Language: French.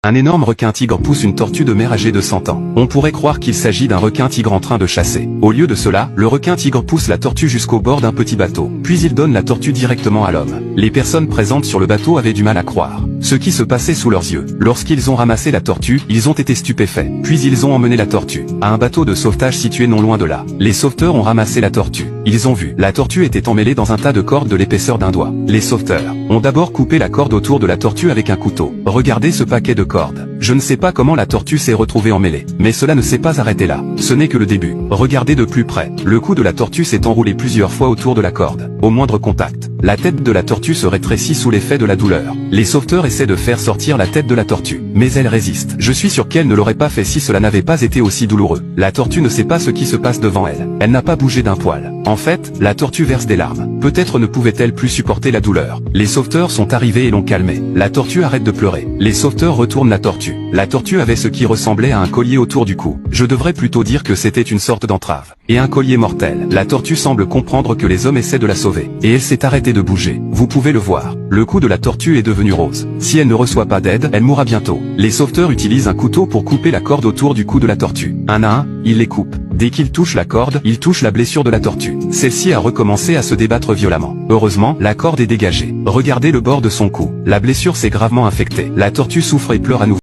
Un énorme requin-tigre pousse une tortue de mer âgée de 100 ans. On pourrait croire qu'il s'agit d'un requin-tigre en train de chasser. Au lieu de cela, le requin-tigre pousse la tortue jusqu'au bord d'un petit bateau. Puis il donne la tortue directement à l'homme. Les personnes présentes sur le bateau avaient du mal à croire ce qui se passait sous leurs yeux. Lorsqu'ils ont ramassé la tortue, ils ont été stupéfaits. Puis ils ont emmené la tortue à un bateau de sauvetage situé non loin de là. Les sauveteurs ont ramassé la tortue. Ils ont vu, la tortue était emmêlée dans un tas de cordes de l'épaisseur d'un doigt. Les sauveteurs ont d'abord coupé la corde autour de la tortue avec un couteau. Regardez ce paquet de cordes. Je ne sais pas comment la tortue s'est retrouvée emmêlée, mais cela ne s'est pas arrêté là. Ce n'est que le début. Regardez de plus près. Le cou de la tortue s'est enroulé plusieurs fois autour de la corde. Au moindre contact, la tête de la tortue se rétrécit sous l'effet de la douleur. Les sauveteurs essaient de faire sortir la tête de la tortue, mais elle résiste. Je suis sûr qu'elle ne l'aurait pas fait si cela n'avait pas été aussi douloureux. La tortue ne sait pas ce qui se passe devant elle. Elle n'a pas bougé d'un poil. En fait, la tortue verse des larmes. Peut-être ne pouvait-elle plus supporter la douleur. Les sauveteurs sont arrivés et l'ont calmée. La tortue arrête de pleurer. Les sauveteurs retournent la tortue. La tortue avait ce qui ressemblait à un collier autour du cou. Je devrais plutôt dire que c'était une sorte d'entrave. Et un collier mortel. La tortue semble comprendre que les hommes essaient de la sauver. Et elle s'est arrêtée de bouger. Vous pouvez le voir. Le cou de la tortue est devenu rose. Si elle ne reçoit pas d'aide, elle mourra bientôt. Les sauveteurs utilisent un couteau pour couper la corde autour du cou de la tortue. Un à un, ils les coupent. Dès qu'ils touchent la corde, ils touchent la blessure de la tortue. Celle-ci a recommencé à se débattre violemment. Heureusement, la corde est dégagée. Regardez le bord de son cou. La blessure s'est gravement infectée. La tortue souffre et pleure à nouveau.